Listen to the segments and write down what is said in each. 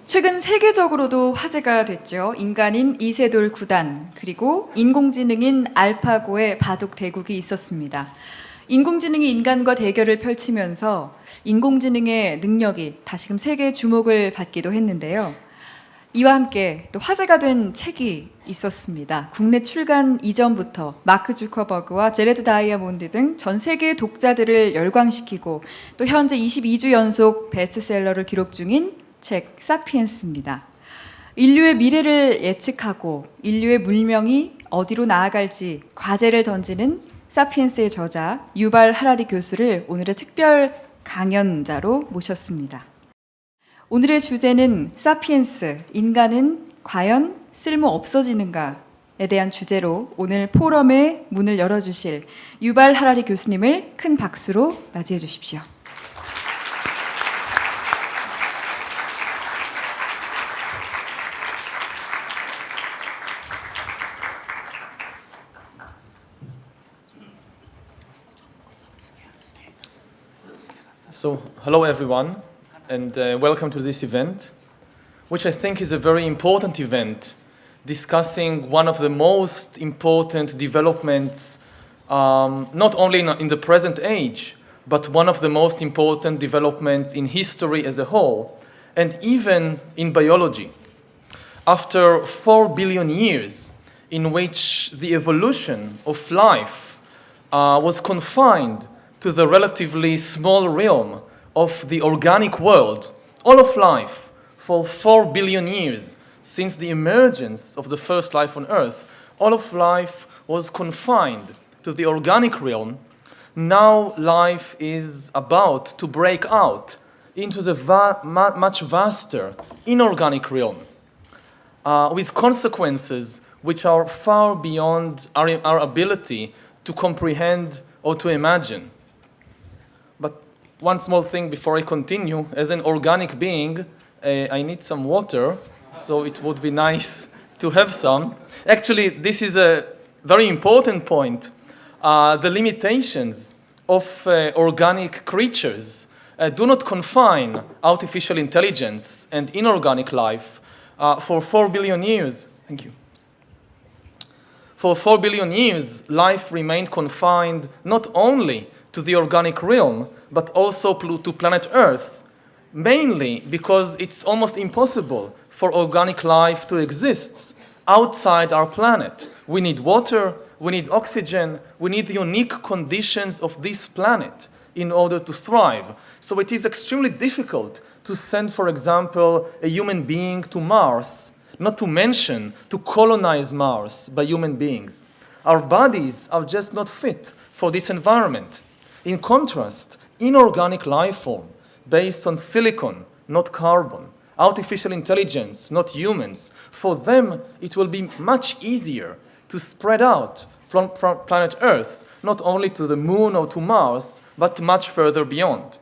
최근 세계적으로도 화제가 됐죠. 인간인 이세돌 9단, 그리고 인공지능인 알파고의 바둑 대국이 있었습니다. 인공지능이 인간과 대결을 펼치면서 인공지능의 능력이 다시금 세계의 주목을 받기도 했는데요. 이와 함께 또 화제가 된 책이 있었습니다. 국내 출간 이전부터 마크 주커버그와 제레드 다이아몬드 등 전 세계 독자들을 열광시키고 또 현재 22주 연속 베스트셀러를 기록 중인 책 사피엔스입니다. 인류의 미래를 예측하고 인류의 문명이 어디로 나아갈지 과제를 던지는 사피엔스의 저자 유발 하라리 교수를 오늘의 특별 강연자로 모셨습니다. 오늘의 주제는 사피엔스, 인간은 과연 쓸모 없어지는가에 대한 주제로 오늘 포럼의 문을 열어주실 유발 하라리 교수님을 큰 박수로 맞이해 주십시오. So, hello everyone, and welcome to this event, which I think is a very important event, discussing one of the most important developments, not only in the present age, but one of the most important developments in history as a whole, and even in biology. After 4 billion years in which the evolution of life was confined to the relatively small realm of the organic world, all of life, for 4 billion years, since the emergence of the first life on Earth, all of life was confined to the organic realm. Now life is about to break out into the much vaster inorganic realm, with consequences which are far beyond our ability to comprehend or to imagine. But one small thing before I continue, as an organic being, I need some water, so it would be nice to have some. Actually, this is a very important point. The limitations of organic creatures do not confine artificial intelligence and inorganic life for 4 billion years. Thank you. For 4 billion years, life remained confined not only to the organic realm, but also to planet Earth, mainly because it's almost impossible for organic life to exist outside our planet. We need water, we need oxygen, we need the unique conditions of this planet in order to thrive. So it is extremely difficult to send, for example, a human being to Mars, not to mention to colonize Mars by human beings. Our bodies are just not fit for this environment. In contrast, inorganic life form based on silicon, not carbon, artificial intelligence, not humans, for them it will be much easier to spread out from planet Earth, not only to the moon or to Mars, but much further beyond.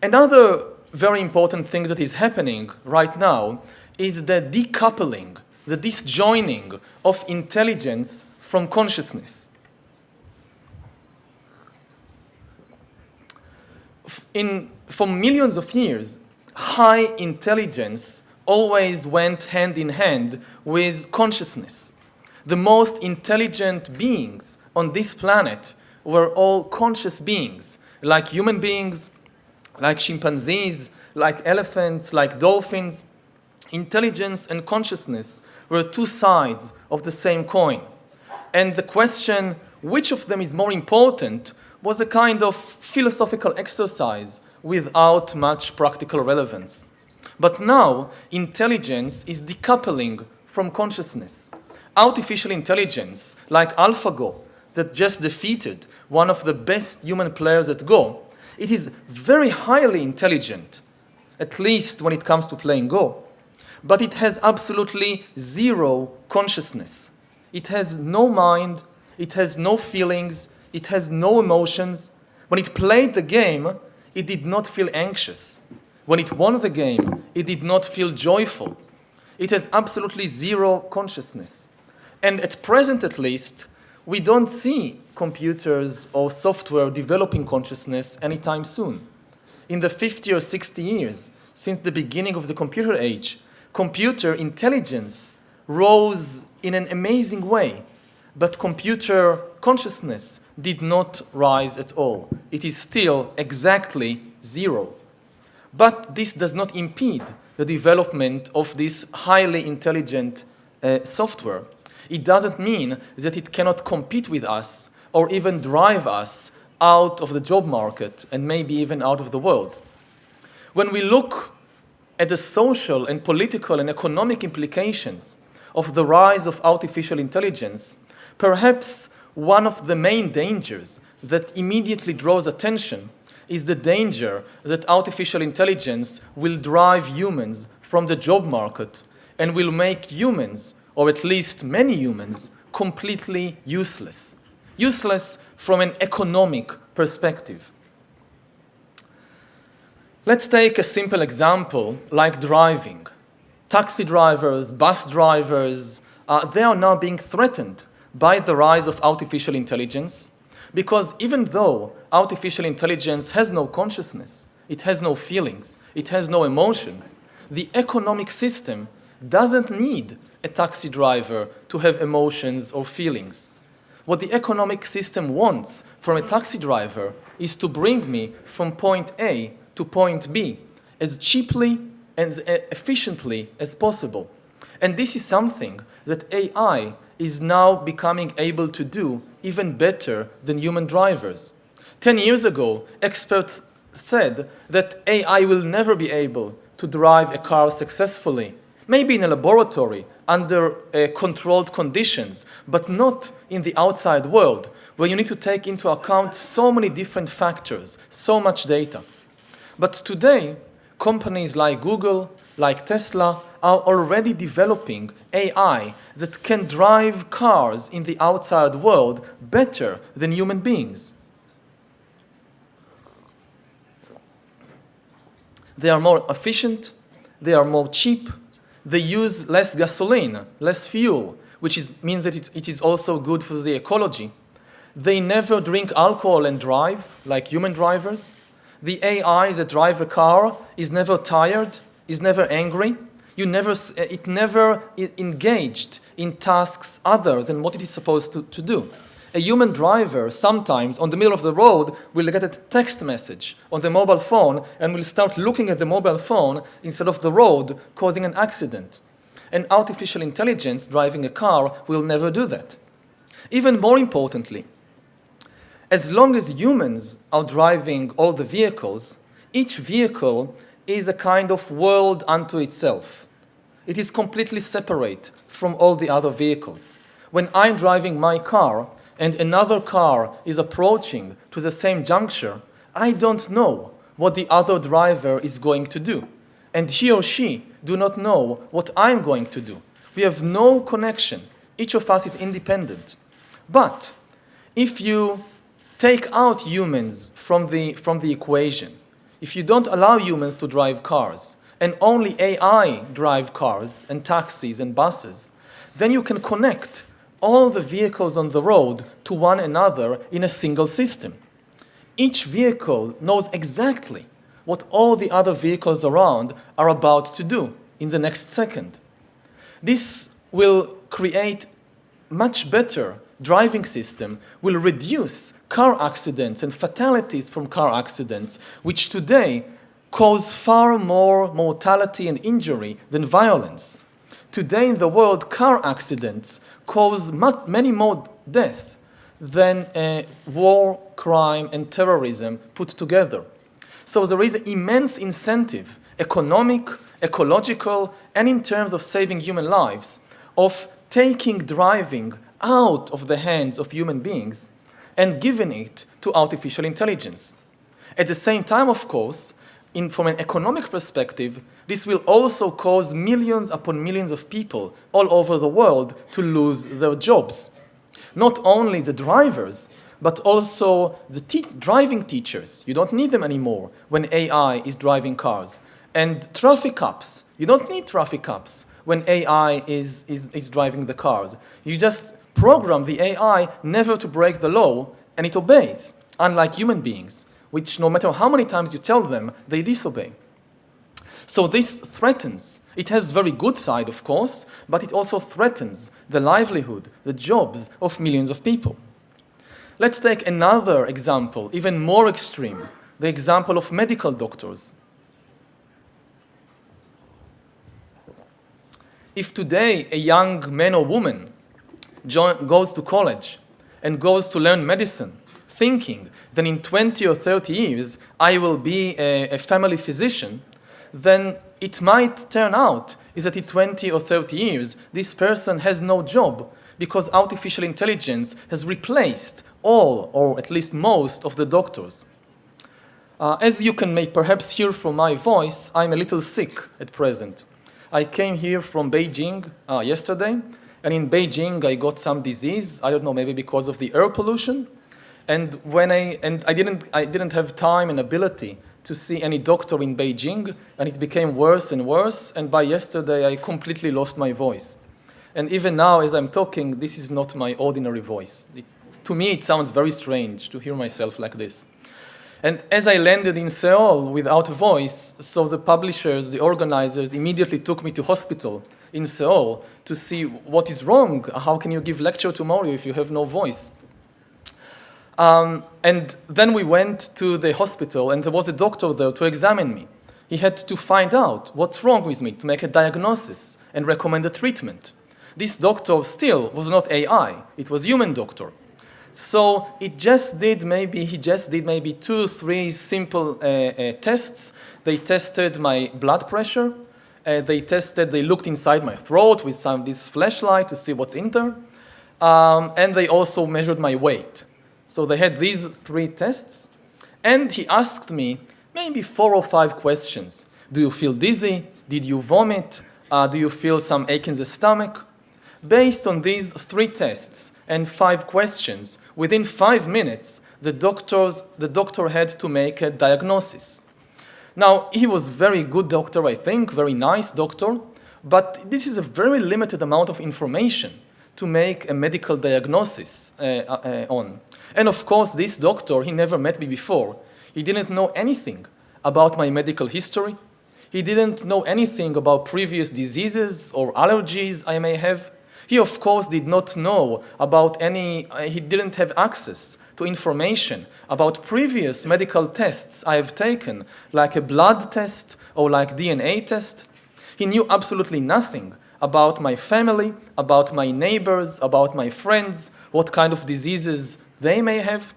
Another very important thing that is happening right now is the decoupling, the disjoining of intelligence from consciousness. For millions of years, high intelligence always went hand in hand with consciousness. The most intelligent beings on this planet were all conscious beings, like human beings, like chimpanzees, like elephants, like dolphins. Intelligence and consciousness were two sides of the same coin. And the question, which of them is more important, was a kind of philosophical exercise without much practical relevance. But now, intelligence is decoupling from consciousness. Artificial intelligence, like AlphaGo, that just defeated one of the best human players at Go, it is very highly intelligent, at least when it comes to playing Go. But it has absolutely zero consciousness. It has no mind, it has no feelings, it has no emotions. When it played the game, it did not feel anxious. When it won the game, it did not feel joyful. It has absolutely zero consciousness. And at present, at least, we don't see computers or software developing consciousness anytime soon. In the 50 or 60 years, since the beginning of the computer age, computer intelligence rose in an amazing way, but computer consciousness did not rise at all. It is still exactly 0. But this does not impede the development of this highly intelligent software. It doesn't mean that it cannot compete with us or even drive us out of the job market and maybe even out of the world. When we look at the social and political and economic implications of the rise of artificial intelligence, perhaps one of the main dangers that immediately draws attention is the danger that artificial intelligence will drive humans from the job market and will make humans, or at least many humans, completely useless. Useless from an economic perspective. Let's take a simple example like driving. Taxi drivers, bus drivers, they are now being threatened by the rise of artificial intelligence, because even though artificial intelligence has no consciousness, it has no feelings, it has no emotions, the economic system doesn't need a taxi driver to have emotions or feelings. What the economic system wants from a taxi driver is to bring me from point A to point B as cheaply and efficiently as possible. And this is something that AI is now becoming able to do even better than human drivers. 10 years ago, experts said that AI will never be able to drive a car successfully, maybe in a laboratory under controlled conditions, but not in the outside world, where you need to take into account so many different factors, so much data. But today, companies like Google, like Tesla, are already developing AI that can drive cars in the outside world better than human beings. They are more efficient, they are more cheap, they use less gasoline, less fuel, which means that it is also good for the ecology. They never drink alcohol and drive, like human drivers. The AI that drives a car is never tired, is never angry. It never engaged in tasks other than what it is supposed to do. A human driver sometimes on the middle of the road will get a text message on the mobile phone and will start looking at the mobile phone instead of the road, causing an accident. And artificial intelligence driving a car will never do that. Even more importantly, as long as humans are driving all the vehicles, each vehicle is a kind of world unto itself. It is completely separate from all the other vehicles. When I'm driving my car and another car is approaching to the same juncture, I don't know what the other driver is going to do. And he or she do not know what I'm going to do. We have no connection. Each of us is independent. But if you take out humans from the equation, if you don't allow humans to drive cars, and only AI drive cars and taxis and buses, then you can connect all the vehicles on the road to one another in a single system. Each vehicle knows exactly what all the other vehicles around are about to do in the next second. This will create much better driving system, will reduce car accidents and fatalities from car accidents, which today cause far more mortality and injury than violence. Today in the world, car accidents cause many more death than war, crime, and terrorism put together. So there is an immense incentive, economic, ecological, and in terms of saving human lives, of taking driving out of the hands of human beings and giving it to artificial intelligence. At the same time, of course, from an economic perspective, this will also cause millions upon millions of people all over the world to lose their jobs. Not only the drivers, but also the driving teachers. You don't need them anymore when AI is driving cars. And traffic cops. You don't need traffic cops when AI is driving the cars. You just program the AI never to break the law, and it obeys, unlike human beings, which no matter how many times you tell them, they disobey. So this threatens. It has very good side, of course, but it also threatens the livelihood, the jobs of millions of people. Let's take another example, even more extreme, the example of medical doctors. If today a young man or woman goes to college and goes to learn medicine, thinking that in 20 or 30 years I will be a family physician, then it might turn out is that in 20 or 30 years this person has no job because artificial intelligence has replaced all, or at least most, of the doctors. As you can perhaps hear from my voice, I'm a little sick at present. I came here from Beijing yesterday, and in Beijing I got some disease. I don't know, maybe because of the air pollution. And I didn't have time and ability to see any doctor in Beijing, and it became worse and worse. And by yesterday I completely lost my voice. And even now, as I'm talking, this is not my ordinary voice. To me, it sounds very strange to hear myself like this. And as I landed in Seoul without a voice, so the publishers, the organizers, immediately took me to hospital in Seoul to see what is wrong. How can you give lecture tomorrow if you have no voice? And then we went to the hospital, and there was a doctor there to examine me. He had to find out what's wrong with me, to make a diagnosis and recommend a treatment. This doctor still was not AI, it was human doctor. So he just did maybe 2, 3 simple tests. They tested my blood pressure. They looked inside my throat with this flashlight to see what's in there. And they also measured my weight. So they had these 3 tests. And he asked me maybe 4 or 5 questions. Do you feel dizzy? Did you vomit? Do you feel some ache in the stomach? Based on these 3 tests and 5 questions, within 5 minutes, the doctor had to make a diagnosis. Now, he was a very good doctor, I think, very nice doctor, but this is a very limited amount of information to make a medical diagnosis on. And of course, this doctor, he never met me before. He didn't know anything about my medical history. He didn't know anything about previous diseases or allergies I may have. He, of course, did not know about he didn't have access to information about previous medical tests I have taken, like a blood test or like DNA test. He knew absolutely nothing about my family, about my neighbors, about my friends, what kind of diseases they may have.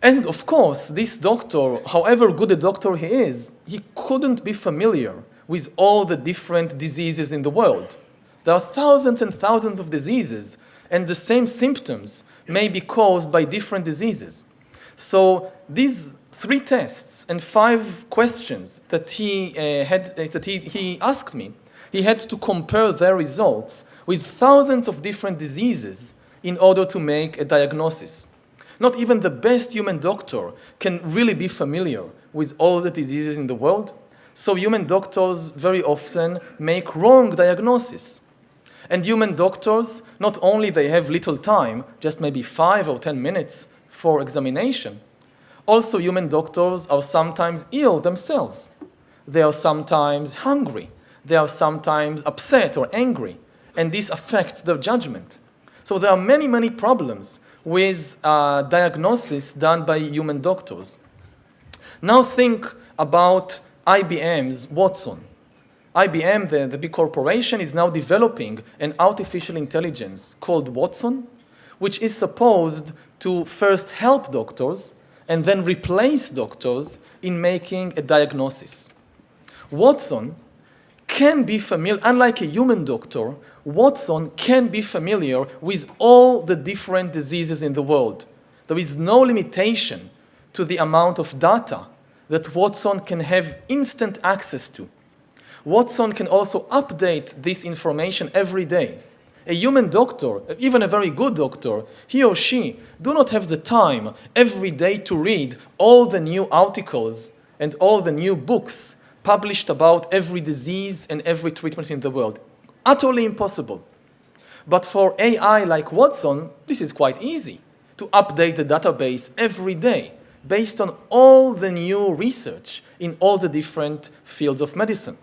And of course, this doctor, however good a doctor he is, he couldn't be familiar with all the different diseases in the world. There are thousands and thousands of diseases, and the same symptoms may be caused by different diseases. So these 3 tests and 5 questions that he asked me, he had to compare their results with thousands of different diseases in order to make a diagnosis. Not even the best human doctor can really be familiar with all the diseases in the world, so human doctors very often make wrong diagnoses. And human doctors, not only they have little time, just maybe 5 or 10 minutes for examination, also human doctors are sometimes ill themselves. They are sometimes hungry. They are sometimes upset or angry, and this affects their judgment. So there are many, many problems with diagnosis done by human doctors. Now think about IBM's Watson. IBM, the big corporation, is now developing an artificial intelligence called Watson, which is supposed to first help doctors and then replace doctors in making a diagnosis. Watson can be familiar, unlike a human doctor, Watson can be familiar with all the different diseases in the world. There is no limitation to the amount of data that Watson can have instant access to. Watson can also update this information every day. A human doctor, even a very good doctor, he or she do not have the time every day to read all the new articles and all the new books published about every disease and every treatment in the world. Utterly impossible. But for AI like Watson, this is quite easy to update the database every day, based on all the new research in all the different fields of medicine.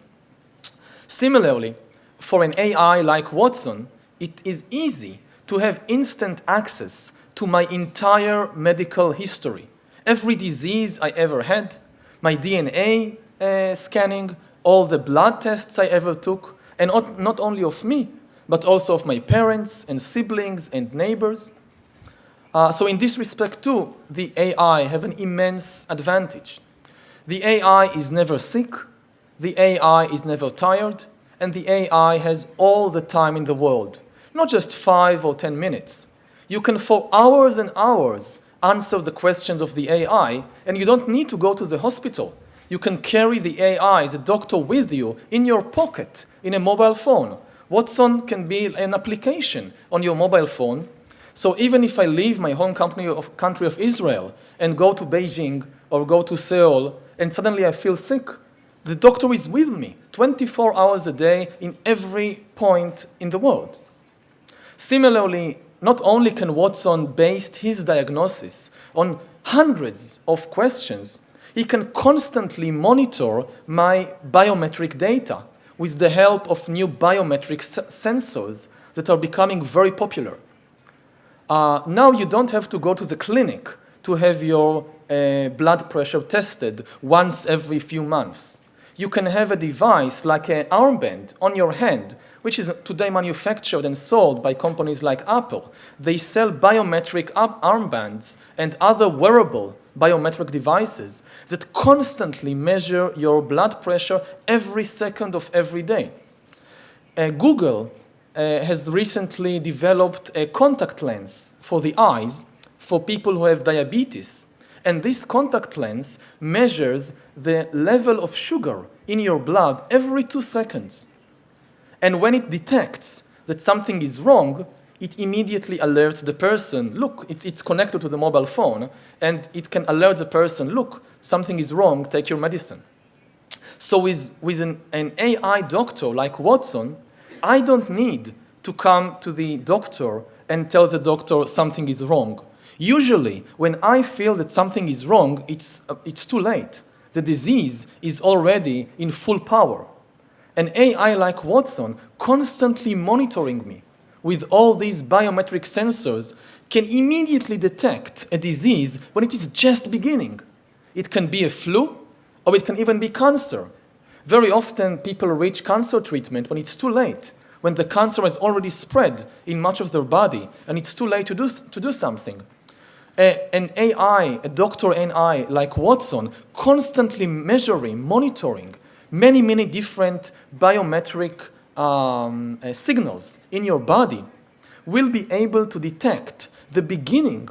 Similarly, for an AI like Watson, it is easy to have instant access to my entire medical history. Every disease I ever had, my DNA scanning, all the blood tests I ever took, and not only of me, but also of my parents and siblings and neighbors. So in this respect too, the AI have an immense advantage. The AI is never sick, the AI is never tired, and the AI has all the time in the world, not just 5 or 10 minutes. You can for hours and hours answer the questions of the AI, and you don't need to go to the hospital. You can carry the AI as a doctor with you in your pocket, in a mobile phone. Watson can be an application on your mobile phone. So even if I leave my home country of Israel and go to Beijing or go to Seoul, and suddenly I feel sick, the doctor is with me 24 hours a day in every point in the world. Similarly, not only can Watson base his diagnosis on hundreds of questions, he can constantly monitor my biometric data with the help of new biometric sensors that are becoming very popular. Now you don't have to go to the clinic to have your blood pressure tested once every few months. You can have a device like an armband on your hand, which is today manufactured and sold by companies like Apple. They sell biometric armbands and other wearable biometric devices that constantly measure your blood pressure every second of every day. Google has recently developed a contact lens for the eyes for people who have diabetes. And this contact lens measures the level of sugar in your blood every 2 seconds. And when it detects that something is wrong, it immediately alerts the person, look, it's connected to the mobile phone, and it can alert the person, look, something is wrong, take your medicine. So with an AI doctor like Watson, I don't need to come to the doctor and tell the doctor something is wrong. Usually, when I feel that something is wrong, it's too late. The disease is already in full power. An AI like Watson, constantly monitoring me with all these biometric sensors, can immediately detect a disease when it is just beginning. It can be a flu, or it can even be cancer. Very often, people reach cancer treatment when it's too late, when the cancer has already spread in much of their body, and it's too late to do something. An AI, a doctor AI like Watson, constantly measuring, monitoring many different biometric signals in your body, will be able to detect the beginning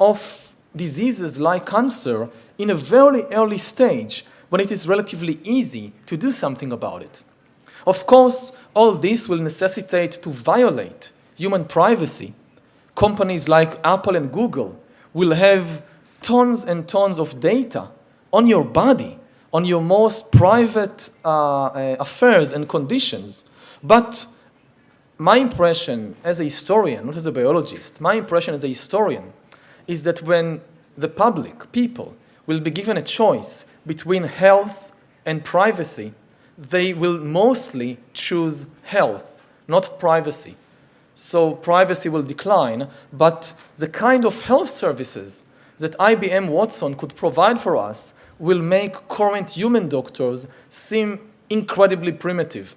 of diseases like cancer in a very early stage when it is relatively easy to do something about it. Of course, all this will necessitate to violate human privacy. Companies like Apple and Google will have tons and tons of data on your body, on your most private affairs and conditions. But my impression as a historian, not as a biologist, my impression as a historian is that when the public, people, will be given a choice between health and privacy, they will mostly choose health, not privacy. So privacy will decline, but the kind of health services that IBM Watson could provide for us will make current human doctors seem incredibly primitive.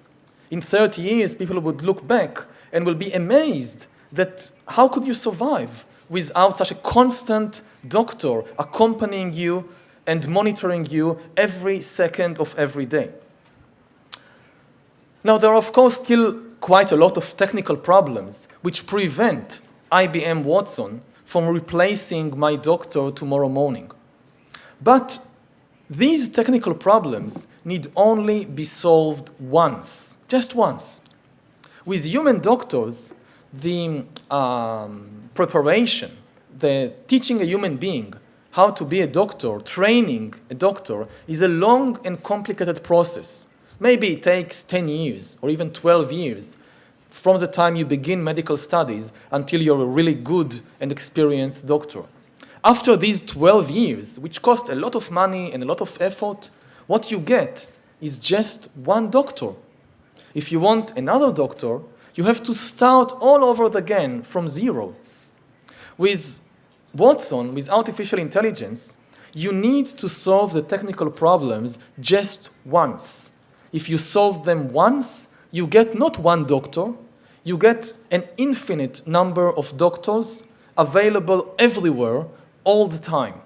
In 30 years, people would look back and will be amazed that how could you survive without such a constant doctor accompanying you and monitoring you every second of every day. Now, there are, of course, still quite a lot of technical problems which prevent IBM Watson from replacing my doctor tomorrow morning. But these technical problems need only be solved once, just once. With human doctors, the preparation, the teaching a human being how to be a doctor, training a doctor, is a long and complicated process. Maybe it takes 10 years or even 12 years from the time you begin medical studies until you're a really good and experienced doctor. After these 12 years, which cost a lot of money and a lot of effort, what you get is just one doctor. If you want another doctor, you have to start all over again from zero. With Watson, with artificial intelligence, you need to solve the technical problems just once. If you solve them once, you get not one doctor, you get an infinite number of doctors available everywhere all the time.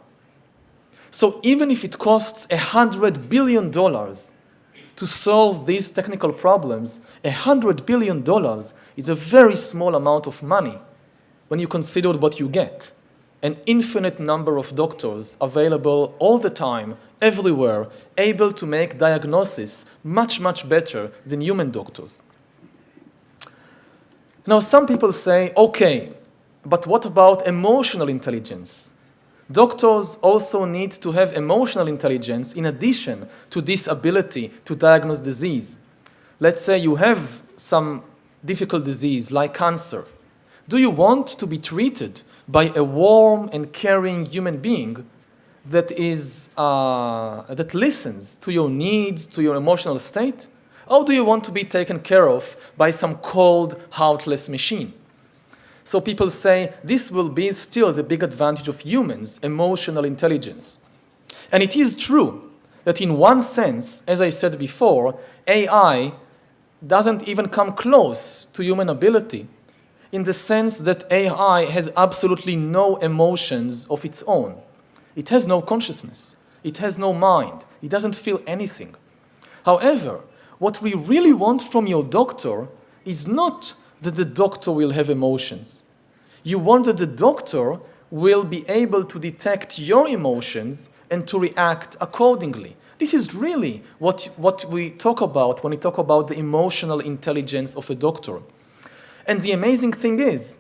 So even if it costs $100 billion to solve these technical problems, $100 billion is a very small amount of money when you consider what you get. An infinite number of doctors available all the time, everywhere, able to make diagnosis much, much better than human doctors. Now, some people say, okay, but what about emotional intelligence? Doctors also need to have emotional intelligence in addition to this ability to diagnose disease. Let's say you have some difficult disease like cancer. Do you want to be treated by a warm and caring human being that listens to your needs, to your emotional state? Or do you want to be taken care of by some cold, heartless machine? So people say this will be still the big advantage of humans, emotional intelligence. And it is true that in one sense, as I said before, AI doesn't even come close to human ability, in the sense that AI has absolutely no emotions of its own. It has no consciousness. It has no mind. It doesn't feel anything. However, what we really want from your doctor is not that the doctor will have emotions. You want that the doctor will be able to detect your emotions and to react accordingly. This is really what we talk about when we talk about the emotional intelligence of a doctor. And the amazing thing is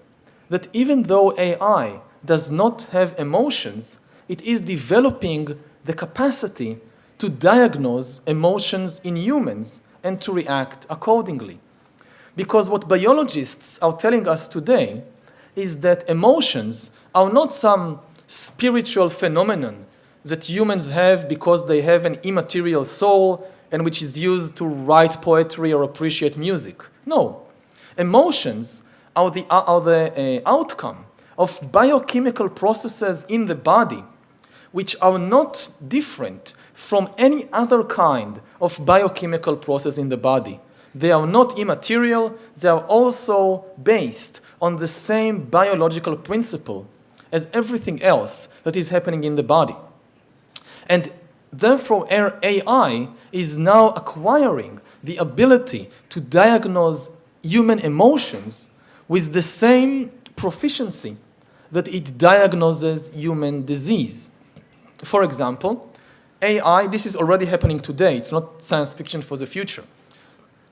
that even though AI does not have emotions, it is developing the capacity to diagnose emotions in humans and to react accordingly. Because what biologists are telling us today is that emotions are not some spiritual phenomenon that humans have because they have an immaterial soul and which is used to write poetry or appreciate music. No. Emotions are the outcome of biochemical processes in the body which are not different from any other kind of biochemical process in the body. They are not immaterial, they are also based on the same biological principle as everything else that is happening in the body. And therefore, AI is now acquiring the ability to diagnose human emotions with the same proficiency that it diagnoses human disease. For example, AI, this is already happening today, it's not science fiction for the future.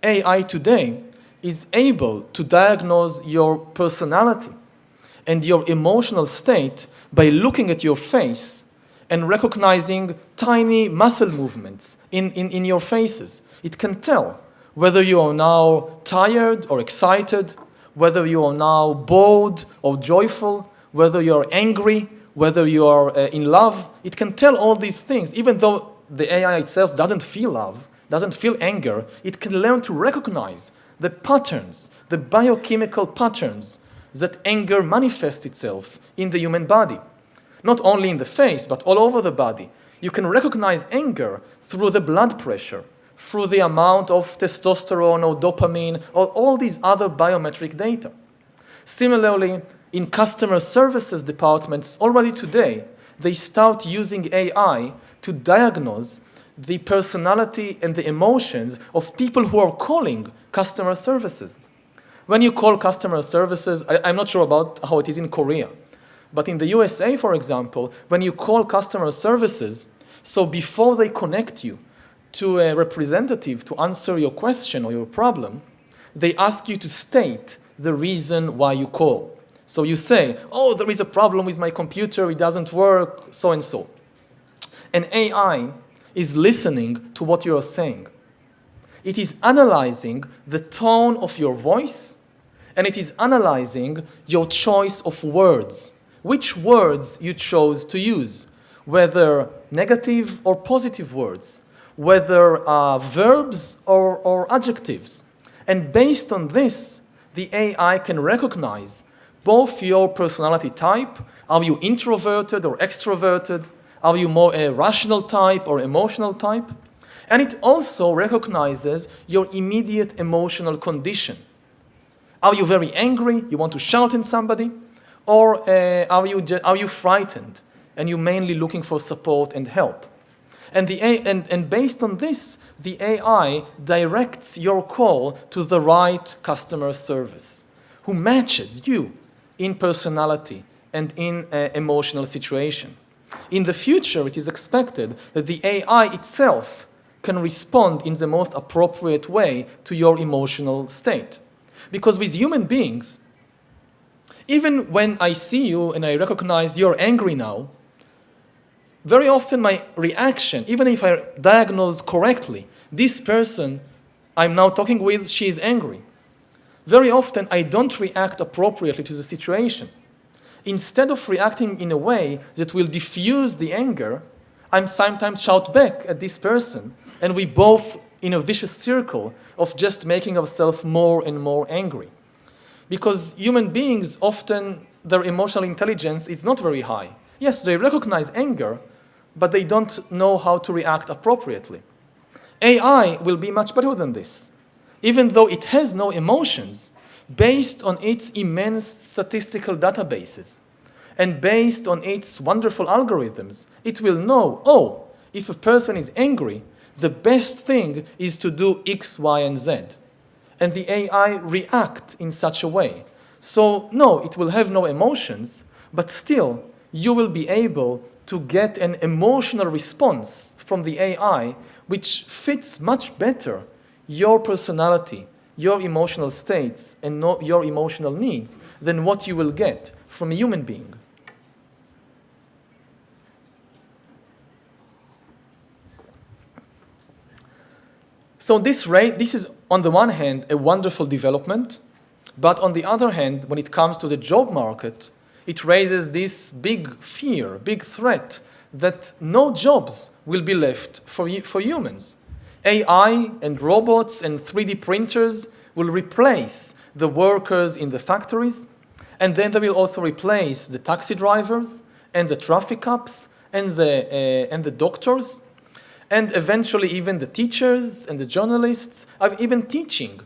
AI today is able to diagnose your personality and your emotional state by looking at your face and recognizing tiny muscle movements in your faces. It can tell whether you are now tired or excited, whether you are now bored or joyful, whether you are angry, whether you are in love. It can tell all these things, even though the AI itself doesn't feel love, doesn't feel anger. It can learn to recognize the patterns, the biochemical patterns that anger manifests itself in the human body. Not only in the face, but all over the body. You can recognize anger through the blood pressure, through the amount of testosterone or dopamine, or all these other biometric data. Similarly, in customer services departments, already today, they start using AI to diagnose the personality and the emotions of people who are calling customer services. When you call customer services, I'm not sure about how it is in Korea, but in the USA, for example, when you call customer services, so before they connect you to a representative to answer your question or your problem, they ask you to state the reason why you call. So you say, oh, there is a problem with my computer, it doesn't work, so and so. And AI is listening to what you are saying. It is analyzing the tone of your voice, and it is analyzing your choice of words. which words you chose to use, whether negative or positive words, whether verbs or adjectives. And based on this, the AI can recognize both your personality type. Are you introverted or extroverted? Are you more a rational type or emotional type? And it also recognizes your immediate emotional condition. Are you very angry? You want to shout at somebody? Or are you frightened and you're mainly looking for support and help? And based on this, the AI directs your call to the right customer service, who matches you in personality and in emotional situation. In the future, it is expected that the AI itself can respond in the most appropriate way to your emotional state. Because with human beings, even when I see you and I recognize you're angry now, very often my reaction, even if I diagnose correctly, this person I'm now talking with, she is angry. Very often I don't react appropriately to the situation. Instead of reacting in a way that will diffuse the anger, I'm sometimes shout back at this person, and we both in a vicious circle of just making ourselves more and more angry. Because human beings often, their emotional intelligence is not very high. Yes, they recognize anger, but they don't know how to react appropriately. AI will be much better than this. Even though it has no emotions, based on its immense statistical databases and based on its wonderful algorithms, it will know, oh, if a person is angry, the best thing is to do X, Y, and Z. And the AI react in such a way. So no, it will have no emotions, but still you will be able to get an emotional response from the AI which fits much better your personality, your emotional states, and your emotional needs than what you will get from a human being. So this is, on the one hand, a wonderful development, but on the other hand, when it comes to the job market, it raises this big fear, big threat, that no jobs will be left for humans. AI and robots and 3D printers will replace the workers in the factories, and then they will also replace the taxi drivers and the traffic cops and the doctors, and eventually even the teachers and the journalists, even teaching.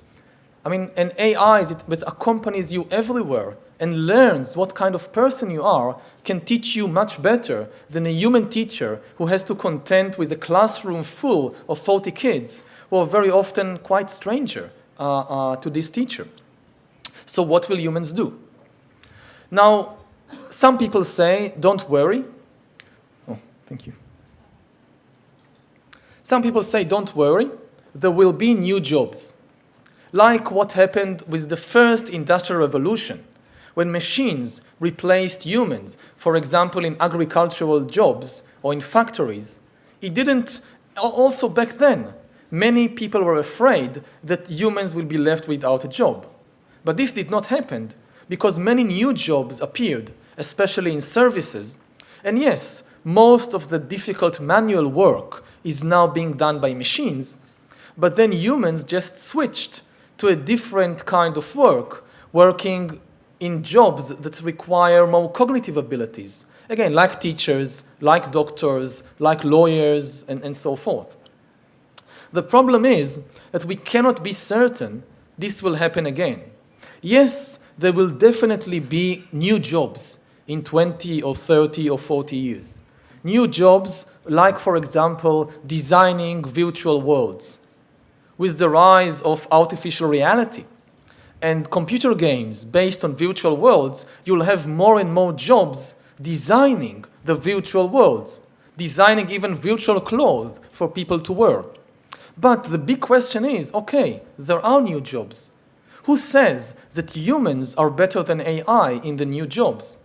I mean, an AI that accompanies you everywhere and learns what kind of person you are can teach you much better than a human teacher who has to contend with a classroom full of 40 kids who are very often quite stranger to this teacher. So what will humans do? Now, some people say, don't worry. Oh, thank you. Some people say, don't worry, there will be new jobs. Like what happened with the first industrial revolution, when machines replaced humans, for example, in agricultural jobs or in factories. It didn't, also back then, many people were afraid that humans will be left without a job. But this did not happen because many new jobs appeared, especially in services. And yes, most of the difficult manual work is now being done by machines, but then humans just switched to a different kind of work, working in jobs that require more cognitive abilities. Again, like teachers, like doctors, like lawyers, and so forth. The problem is that we cannot be certain this will happen again. Yes, there will definitely be new jobs in 20 or 30 or 40 years. New jobs like, for example, designing virtual worlds. With the rise of artificial reality and computer games based on virtual worlds, you'll have more and more jobs designing the virtual worlds, designing even virtual clothes for people to wear. But the big question is, okay, there are new jobs. Who says that humans are better than AI in the new jobs?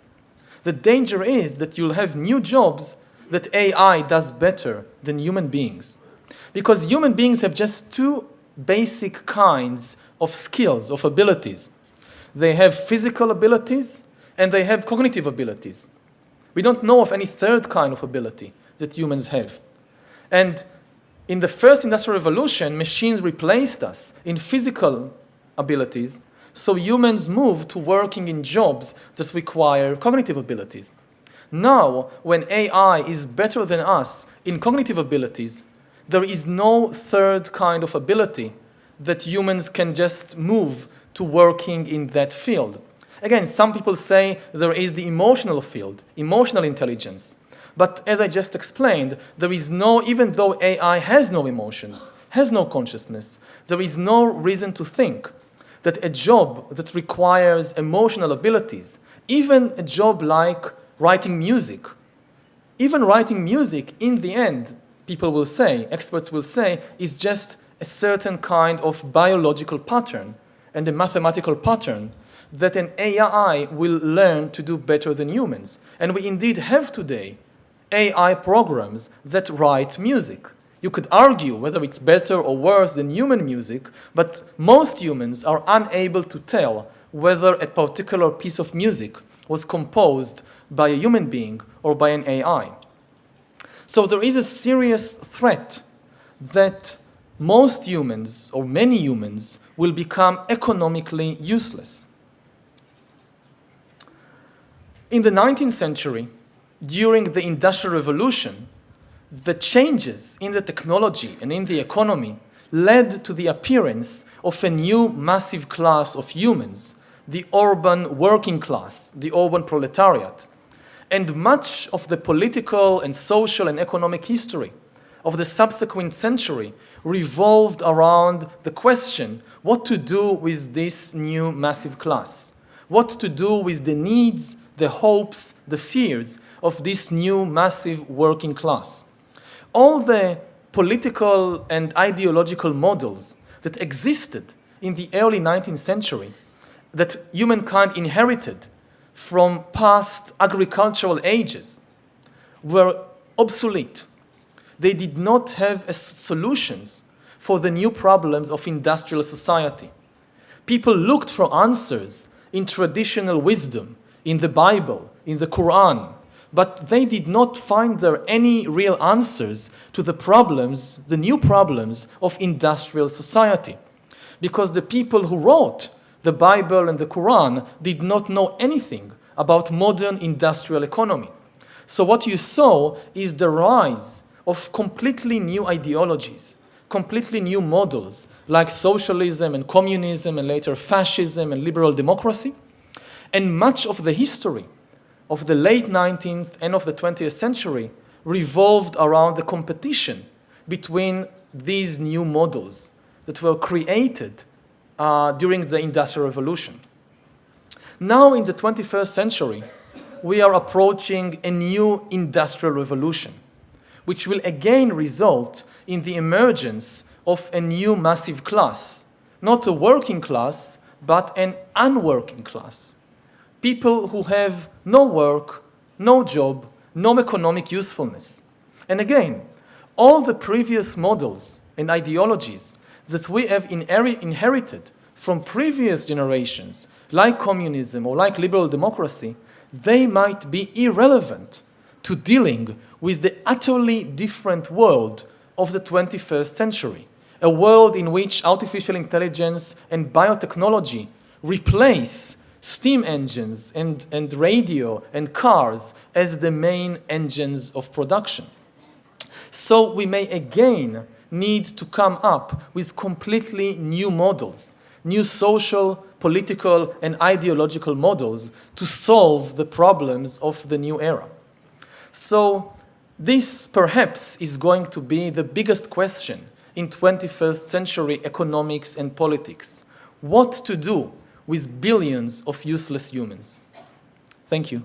The danger is that you'll have new jobs that AI does better than human beings. Because human beings have just two basic kinds of skills, of abilities. They have physical abilities and they have cognitive abilities. We don't know of any third kind of ability that humans have. And in the first industrial revolution, machines replaced us in physical abilities, so humans moved to working in jobs that require cognitive abilities. Now, when AI is better than us in cognitive abilities, there is no third kind of ability that humans can just move to working in that field. Again, some people say there is the emotional field, emotional intelligence. But as I just explained, there is no, even though AI has no emotions, has no consciousness, there is no reason to think that a job that requires emotional abilities, even a job like writing music, even writing music, in the end, people will say, experts will say, is just a certain kind of biological pattern and a mathematical pattern that an AI will learn to do better than humans. And we indeed have today AI programs that write music. You could argue whether it's better or worse than human music, but most humans are unable to tell whether a particular piece of music was composed by a human being or by an AI. So there is a serious threat that most humans, or many humans, will become economically useless. In the 19th century, during the Industrial Revolution, the changes in the technology and in the economy led to the appearance of a new massive class of humans, the urban working class, the urban proletariat. And much of the political and social and economic history of the subsequent century revolved around the question what to do with this new massive class, what to do with the needs, the hopes, the fears of this new massive working class. All the political and ideological models that existed in the early 19th century that humankind inherited from past agricultural ages were obsolete. They did not have solutions for the new problems of industrial society. People looked for answers in traditional wisdom, in the Bible, in the Quran, but they did not find there any real answers to the problems, the new problems of industrial society. Because the people who wrote the Bible and the Quran did not know anything about modern industrial economy. So what you saw is the rise of completely new ideologies, completely new models like socialism and communism and later fascism and liberal democracy. And much of the history of the late 19th and of the 20th century revolved around the competition between these new models that were created during the Industrial Revolution. Now in the 21st century, we are approaching a new industrial revolution, which will again result in the emergence of a new massive class, not a working class, but an unworking class. People who have no work, no job, no economic usefulness. And again, all the previous models and ideologies that we have inherited from previous generations, like communism or like liberal democracy, they might be irrelevant to dealing with the utterly different world of the 21st century, a world in which artificial intelligence and biotechnology replace steam engines and radio and cars as the main engines of production. So we may again need to come up with completely new models, new social, political, and ideological models to solve the problems of the new era. So this perhaps is going to be the biggest question in 21st century economics and politics. What to do with billions of useless humans? Thank you.